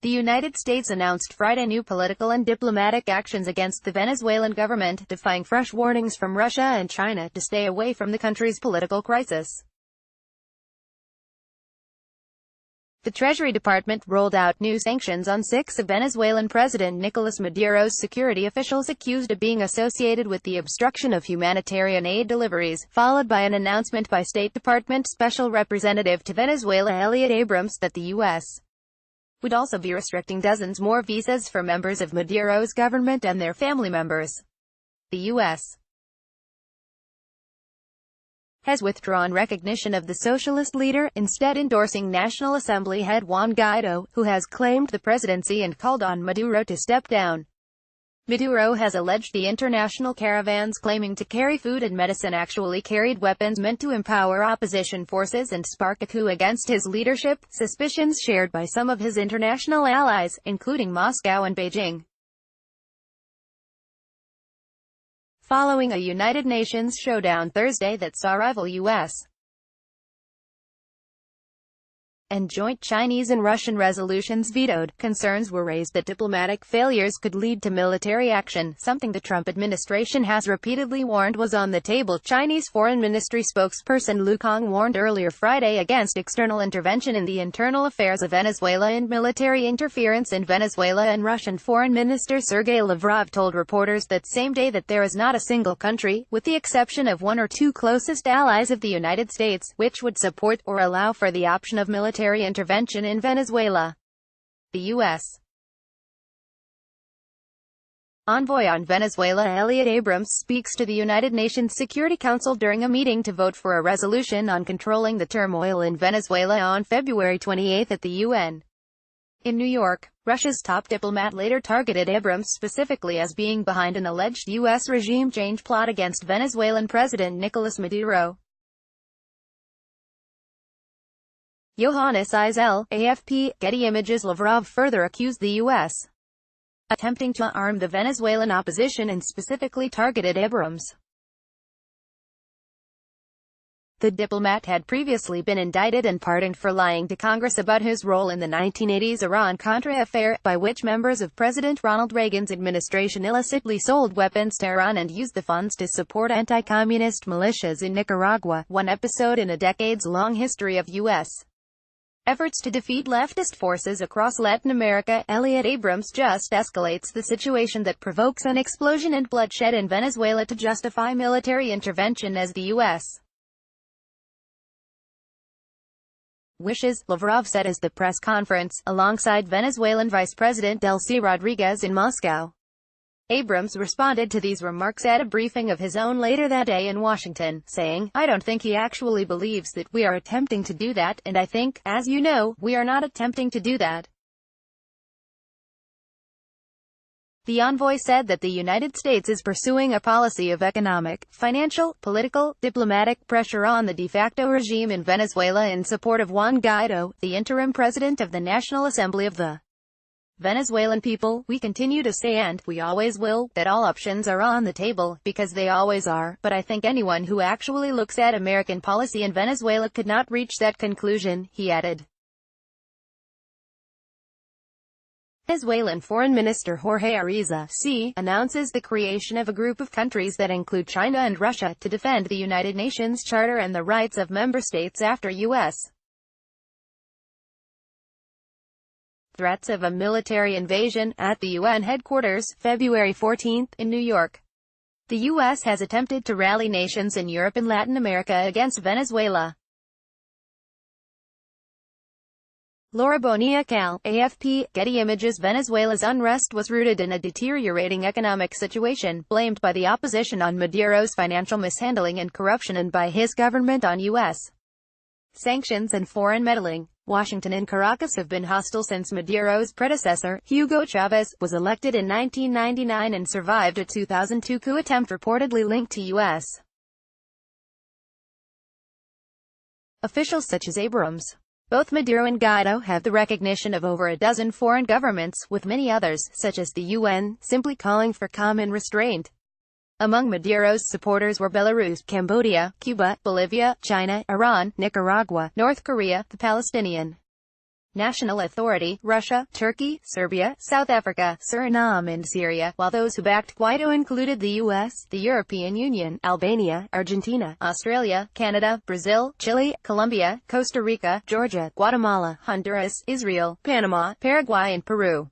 The United States announced Friday new political and diplomatic actions against the Venezuelan government, defying fresh warnings from Russia and China to stay away from the country's political crisis. The Treasury Department rolled out new sanctions on 6 of Venezuelan President Nicolás Maduro's security officials accused of being associated with the obstruction of humanitarian aid deliveries, followed by an announcement by State Department Special Representative to Venezuela Elliot Abrams that the U.S. would also be restricting dozens more visas for members of Maduro's government and their family members. The U.S. has withdrawn recognition of the socialist leader, instead endorsing National Assembly head Juan Guaidó, who has claimed the presidency and called on Maduro to step down. Maduro has alleged the international caravans claiming to carry food and medicine actually carried weapons meant to empower opposition forces and spark a coup against his leadership, suspicions shared by some of his international allies, including Moscow and Beijing. Following a United Nations showdown Thursday that saw rival U.S. and joint Chinese and Russian resolutions vetoed, concerns were raised that diplomatic failures could lead to military action, something the Trump administration has repeatedly warned was on the table. Chinese Foreign Ministry spokesperson Lu Kang warned earlier Friday against external intervention in the internal affairs of Venezuela and military interference in Venezuela, and Russian Foreign Minister Sergei Lavrov told reporters that same day that there is not a single country, with the exception of one or two closest allies of the United States, which would support or allow for the option of military intervention in Venezuela. The U.S. envoy on Venezuela Elliot Abrams speaks to the United Nations Security Council during a meeting to vote for a resolution on controlling the turmoil in Venezuela on February 28 at the UN. In New York, Russia's top diplomat later targeted Abrams specifically as being behind an alleged U.S. regime change plot against Venezuelan President Nicolás Maduro. Johannes Isel, AFP, Getty Images. Lavrov further accused the U.S. attempting to arm the Venezuelan opposition and specifically targeted Abrams. The diplomat had previously been indicted and pardoned for lying to Congress about his role in the 1980s Iran-Contra affair, by which members of President Ronald Reagan's administration illicitly sold weapons to Iran and used the funds to support anti-communist militias in Nicaragua, one episode in a decades-long history of U.S. efforts to defeat leftist forces across Latin America. Elliot Abrams just escalates the situation that provokes an explosion and bloodshed in Venezuela to justify military intervention as the U.S. wishes, Lavrov said at the press conference, alongside Venezuelan Vice President Delcy Rodriguez in Moscow. Abrams responded to these remarks at a briefing of his own later that day in Washington, saying, "I don't think he actually believes that we are attempting to do that, and I think, as you know, we are not attempting to do that." The envoy said that the United States is pursuing a policy of economic, financial, political, diplomatic pressure on the de facto regime in Venezuela in support of Juan Guaidó, the interim president of the National Assembly of the Venezuelan people. "We continue to say, and we always will, that all options are on the table, because they always are, but I think anyone who actually looks at American policy in Venezuela could not reach that conclusion," he added. Venezuelan Foreign Minister Jorge Arreza announces the creation of a group of countries that include China and Russia to defend the United Nations Charter and the rights of member states after U.S. threats of a military invasion. At the UN headquarters, February 14, in New York, the U.S. has attempted to rally nations in Europe and Latin America against Venezuela. Laura Bonilla Cal, AFP, Getty Images. Venezuela's unrest was rooted in a deteriorating economic situation, blamed by the opposition on Maduro's financial mishandling and corruption and by his government on U.S. sanctions and foreign meddling. Washington and Caracas have been hostile since Maduro's predecessor, Hugo Chavez, was elected in 1999 and survived a 2002 coup attempt reportedly linked to U.S. officials such as Abrams. Both Maduro and Guaidó have the recognition of over a dozen foreign governments, with many others, such as the UN, simply calling for common restraint. Among Maduro's supporters were Belarus, Cambodia, Cuba, Bolivia, China, Iran, Nicaragua, North Korea, the Palestinian National Authority, Russia, Turkey, Serbia, South Africa, Suriname and Syria, while those who backed Guaido included the U.S., the European Union, Albania, Argentina, Australia, Canada, Brazil, Chile, Colombia, Costa Rica, Georgia, Guatemala, Honduras, Israel, Panama, Paraguay and Peru.